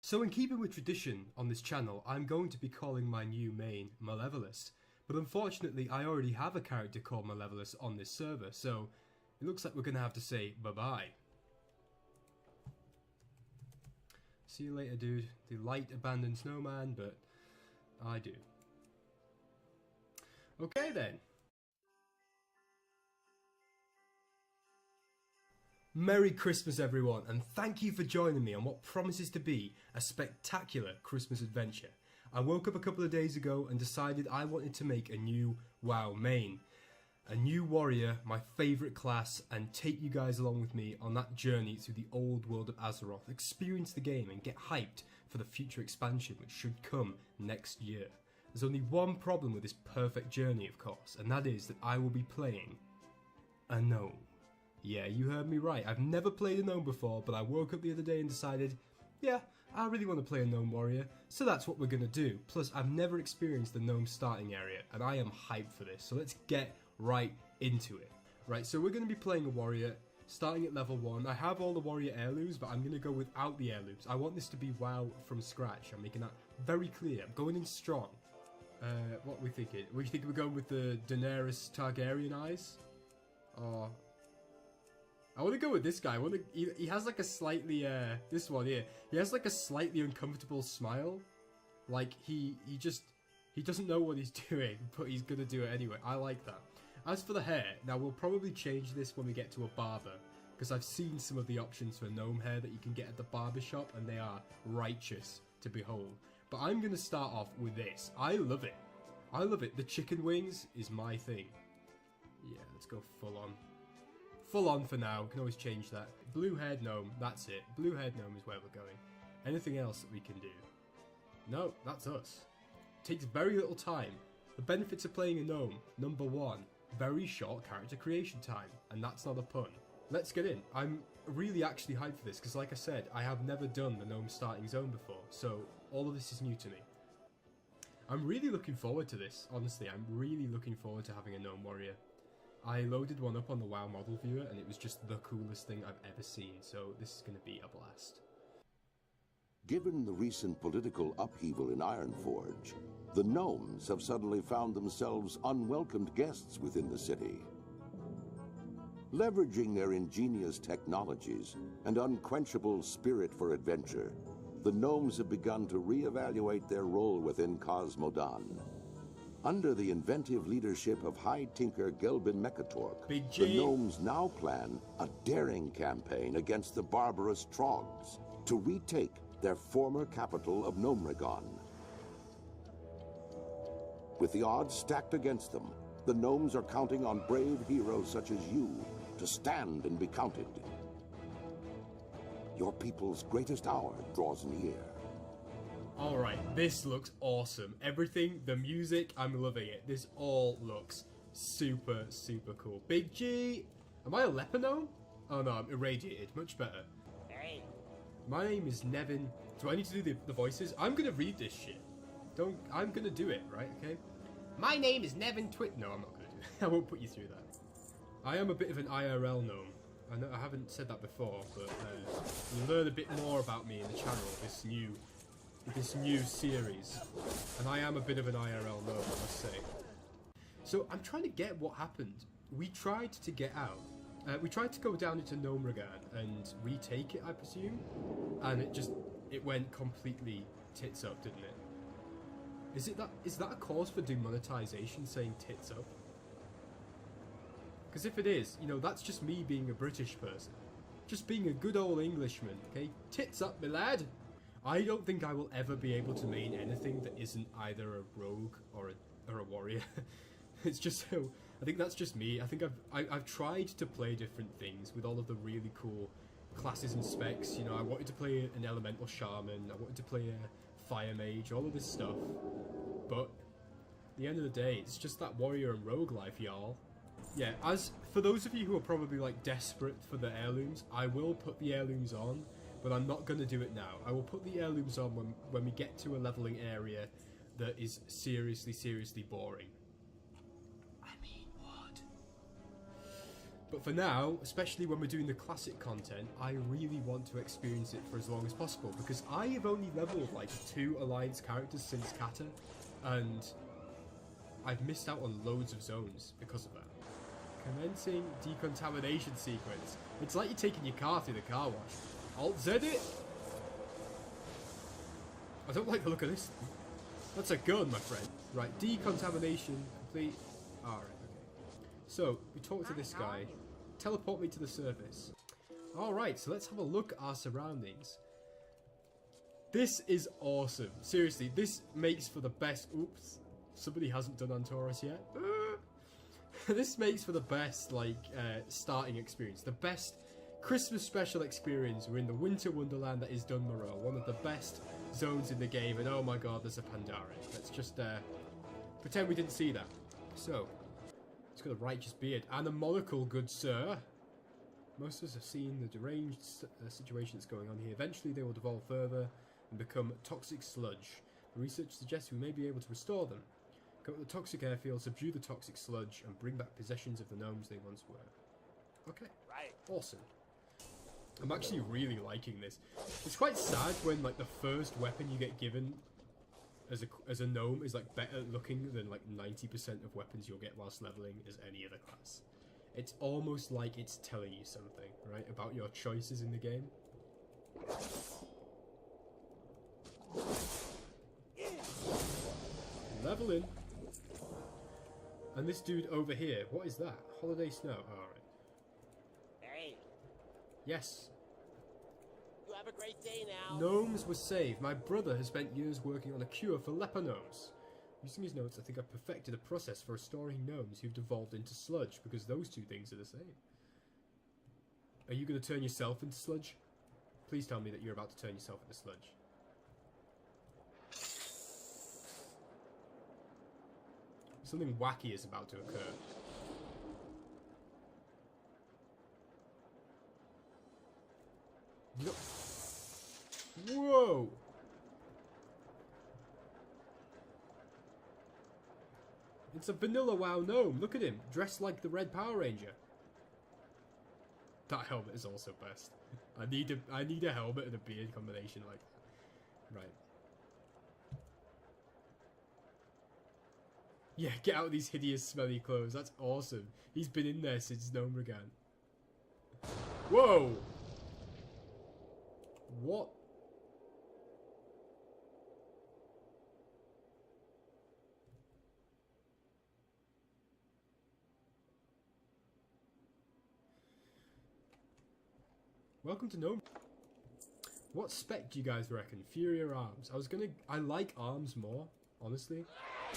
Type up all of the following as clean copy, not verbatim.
So in keeping with tradition on this channel, I'm going to be calling my new main Malevolus. But unfortunately, I already have a character called Malevolus on this server, so it looks like we're going to have to say bye-bye. See you later, dude. The light abandoned snowman, but I do. Okay then. Merry Christmas everyone, and thank you for joining me on what promises to be a spectacular Christmas adventure. I woke up a couple of days ago and decided I wanted to make a new WoW main. A new warrior, my favourite class, and take you guys along with me on that journey through the old world of Azeroth, experience the game and get hyped for the future expansion which should come next year. There's only one problem with this perfect journey, of course, and that is that I will be playing a gnome. Yeah, you heard me right. I've never played a gnome before, but I woke up the other day and decided, yeah, I really want to play a gnome warrior, so that's what we're going to do. Plus, I've never experienced the gnome starting area, and I am hyped for this, so let's get right into it. Right, so we're going to be playing a warrior, starting at level 1. I have all the warrior heirlooms, but I'm going to go without the heirlooms. I want this to be WoW from scratch. I'm making that very clear. I'm going in strong. What are we thinking? We think we're going with the Daenerys Targaryen eyes? Or... I want to go with this guy. He has like a slightly, this one here. He has like a slightly uncomfortable smile. Like he doesn't know what he's doing, but he's gonna do it anyway. I like that. As for the hair, now we'll probably change this when we get to a barber, because I've seen some of the options for gnome hair that you can get at the barber shop, and they are righteous to behold. But I'm gonna start off with this. I love it. I love it. The chicken wings is my thing. Yeah, let's go full on. Full on for now, can always change that. Blue-haired gnome, that's it. Blue-haired gnome is where we're going. Anything else that we can do? No, that's us. Takes very little time. The benefits of playing a gnome, number 1, very short character creation time, and that's not a pun. Let's get in. I'm really actually hyped for this, because like I said, I have never done the gnome starting zone before, so all of this is new to me. I'm really looking forward to this, honestly. I'm really looking forward to having a gnome warrior. I loaded one up on the WoW model viewer and it was just the coolest thing I've ever seen, so this is going to be a blast. Given the recent political upheaval in Ironforge, the gnomes have suddenly found themselves unwelcomed guests within the city. Leveraging their ingenious technologies and unquenchable spirit for adventure, the gnomes have begun to re-evaluate their role within Cosmodan. Under the inventive leadership of High Tinker Gelbin Mekatork, the gnomes now plan a daring campaign against the barbarous Trogs to retake their former capital of Gnomregon. With the odds stacked against them, the gnomes are counting on brave heroes such as you to stand and be counted. Your people's greatest hour draws near. Alright, this looks awesome. Everything, the music, I'm loving it. This all looks super, super cool. Big G! Am I a leper gnome? Oh no, I'm irradiated. Much better. Hey. My name is Nevin. Do I need to do the voices? I'm gonna read this shit. I'm gonna do it, right? Okay? My name is Nevin No, I'm not gonna do it. I won't put you through that. I am a bit of an IRL gnome. I know I haven't said that before, but you'll learn a bit more about me in the channel, this new series, and I am a bit of an IRL gnome, I must say. So I'm trying to get what happened. We tried to get out. We tried to go down into Gnomregan and retake it, I presume, and it went completely tits up, didn't it? Is that a cause for demonetization, saying tits up? Because if it is, you know, that's just me being a British person, just being a good old Englishman. Okay, tits up, my lad. I don't think I will ever be able to main anything that isn't either a rogue or a warrior. It's just so... I think that's just me. I think I've tried to play different things with all of the really cool classes and specs. You know, I wanted to play an elemental shaman, I wanted to play a fire mage, all of this stuff. But at the end of the day, it's just that warrior and rogue life, y'all. Yeah, as for those of you who are probably like desperate for the heirlooms, I will put the heirlooms on. But I'm not going to do it now. I will put the heirlooms on when we get to a leveling area that is seriously, seriously boring. I mean, what? But for now, especially when we're doing the classic content, I really want to experience it for as long as possible, because I have only leveled like 2 Alliance characters since Kata, and I've missed out on loads of zones because of that. Commencing decontamination sequence. It's like you're taking your car through the car wash. Alt-Z it! I don't like the look of this. That's a gun, my friend. Right, decontamination complete. Alright, okay. So, we talk to this guy. Teleport me to the surface. Alright, so let's have a look at our surroundings. This is awesome. Seriously, this makes for the best... Oops. Somebody hasn't done Antaurus yet. This makes for the best, like, starting experience. The best Christmas special experience. We're in the Winter Wonderland that is Dunmorrow. One of the best zones in the game. And oh my god, there's a Pandaren. Let's just pretend we didn't see that. So, it's got a righteous beard and a monocle, good sir. Most of us have seen the deranged situation that's going on here. Eventually they will devolve further and become toxic sludge. The research suggests we may be able to restore them. Go to the toxic airfield, subdue the toxic sludge, and bring back possessions of the gnomes they once were. Okay. Right. Awesome. I'm actually really liking this. It's quite sad when like the first weapon you get given as a gnome is like better looking than like 90% of weapons you'll get whilst leveling as any other class. It's almost like it's telling you something, right, about your choices in the game. Leveling. And this dude over here, what is that? Holiday snow. Oh, alright. Hey. Yes. You have a great day now. Gnomes were saved. My brother has spent years working on a cure for leper gnomes. Using his notes, I think I've perfected a process for restoring gnomes who've devolved into sludge, because those two things are the same. Are you going to turn yourself into sludge? Please tell me that you're about to turn yourself into sludge. Something wacky is about to occur. Whoa! It's a vanilla WoW gnome. Look at him, dressed like the Red Power Ranger. That helmet is also best. I need a helmet and a beard combination like that. Right. Yeah, get out of these hideous smelly clothes. That's awesome. He's been in there since Gnomecraft. Whoa! What? Welcome to Gnome. What spec do you guys reckon? Fury or Arms? I like Arms more, honestly.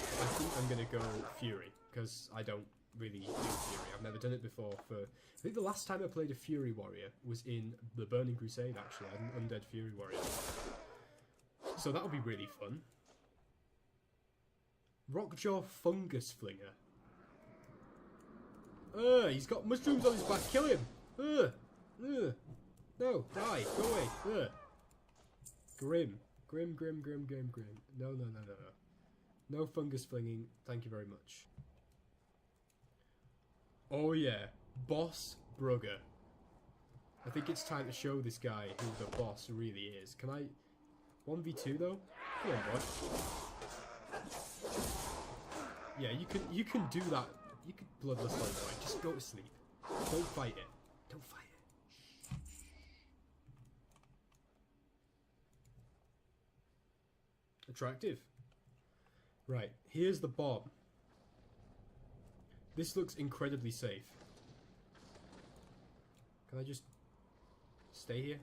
I think I'm gonna go Fury, because I don't really do Fury. I've never done it before. I think the last time I played a Fury Warrior was in the Burning Crusade, actually. I had an Undead Fury Warrior. So that'll be really fun. Rockjaw Fungus Flinger. He's got mushrooms on his back. Kill him! No, die. Go away. Grim. Grim. No. No fungus flinging, thank you very much. Oh yeah, Boss Brugger. I think it's time to show this guy who the boss really is. Can I... 1v2 though? Come on, bud. Yeah, you can do that. You can bloodless like that. Just go to sleep. Don't fight it. Don't fight it. Attractive. Right, here's the bomb. This looks incredibly safe. Can I just stay here?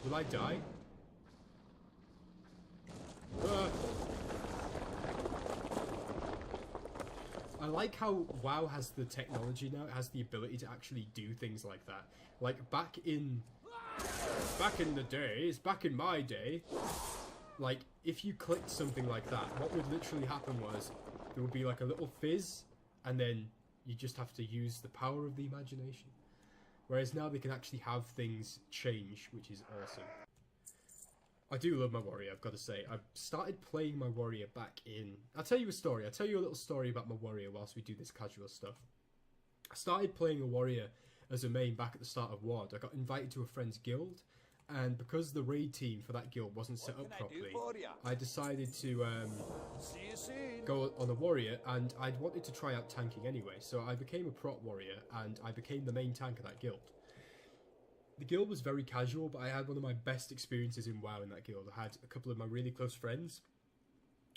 Will I die? I like how WoW has the technology now. It has the ability to actually do things like that. Like back in the days, back in my day, like, if you clicked something like that, what would literally happen was, there would be like a little fizz, and then you just have to use the power of the imagination. Whereas now they can actually have things change, which is awesome. I do love my warrior, I've got to say. I've started playing my warrior back in... I'll tell you a story. I'll tell you a little story about my warrior whilst we do this casual stuff. I started playing a warrior as a main back at the start of WoD. I got invited to a friend's guild, and because the raid team for that guild wasn't set up properly, I decided to go on a warrior, and I'd wanted to try out tanking anyway, so I became a prot warrior, and I became the main tank of that guild. The guild was very casual, but I had one of my best experiences in WoW in that guild. I had a couple of my really close friends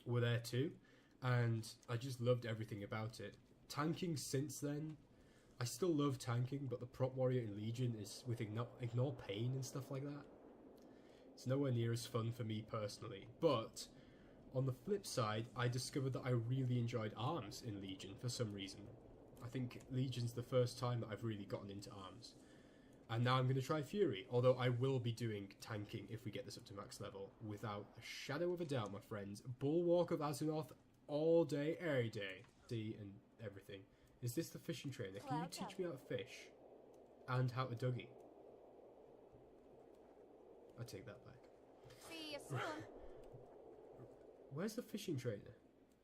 were there too, and I just loved everything about it. Tanking since then, I still love tanking, but the prop warrior in Legion is with ignore pain and stuff like that. It's nowhere near as fun for me personally, but on the flip side, I discovered that I really enjoyed arms in Legion for some reason. I think Legion's the first time that I've really gotten into arms. And now I'm going to try Fury, although I will be doing tanking if we get this up to max level, without a shadow of a doubt, my friends. Bulwark of Azeroth all day, every day. Sea and everything. Is this the fishing trainer? Can you teach me how to fish? And how to Dougie? I take that back. See you soon. Where's the fishing trainer?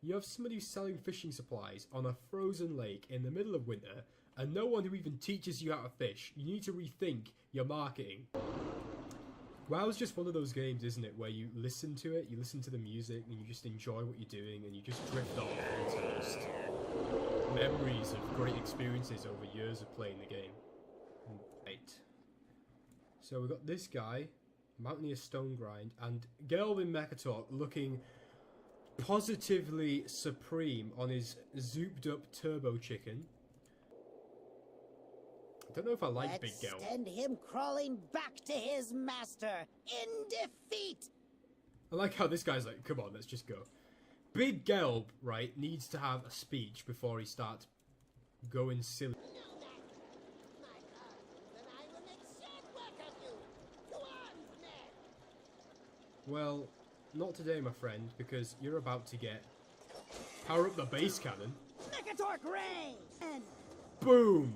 You have somebody who's selling fishing supplies on a frozen lake in the middle of winter, and no one who even teaches you how to fish. You need to rethink your marketing. WoW's just one of those games, isn't it, where you listen to it, you listen to the music, and you just enjoy what you're doing, and you just drift off into just memories of great experiences over years of playing the game. Right. So we've got this guy, Mountaineer Stone Grind, and Gelvin Mechatalk looking positively supreme on his zooped up turbo chicken. I don't know if I like Big Gelb. Let's send him crawling back to his master in defeat. I like how this guy's like, come on, let's just go. Big Gelb, right, needs to have a speech before he starts going silly. You know that, my love, then I will make short work of you. Go on, Ned. Well, not today, my friend, because you're about to get power up the base cannon. Mechatork Ray! And Boom!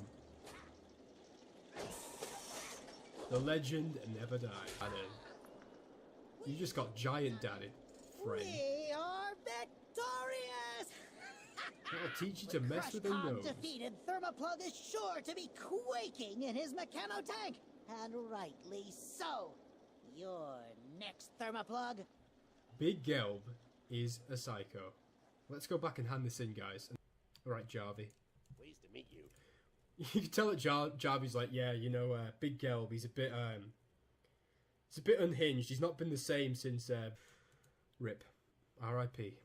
The legend never died. You just got giant dadded, friend. we are victorious! I'll teach you to mess with a Crush nose. defeated, Thermoplug is sure to be quaking in his mechano tank. And rightly so. Your next Thermoplug. Big Gelb is a psycho. Let's go back and hand this in, guys. Alright, Jarvie. Pleased to meet you. You can tell that Jarvie's like, yeah, you know, Big Gelb, he's a bit unhinged. He's not been the same since, RIP. R.I.P.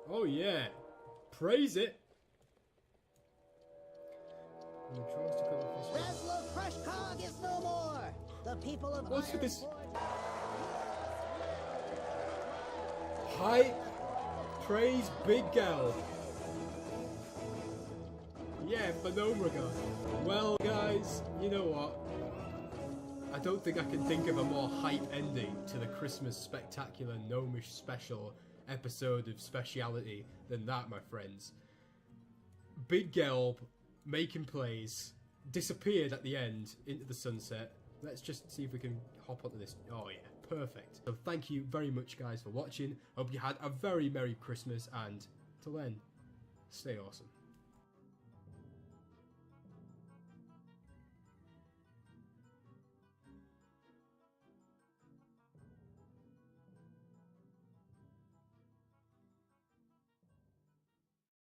Oh, yeah. Praise it. And he tries to cover his face. Reslo Crushcog is no more. The people of What's with this? Ironforge... Hype. Praise Big Gelb. Yeah, Phenomegon. Well, guys, you know what? I don't think I can think of a more hype ending to the Christmas spectacular gnomish special episode of Speciality than that, my friends. Big Gelb making plays, disappeared at the end into the sunset. Let's just see if we can hop onto this. Oh yeah, perfect. So thank you very much, guys, for watching. Hope you had a very Merry Christmas, and till then, stay awesome.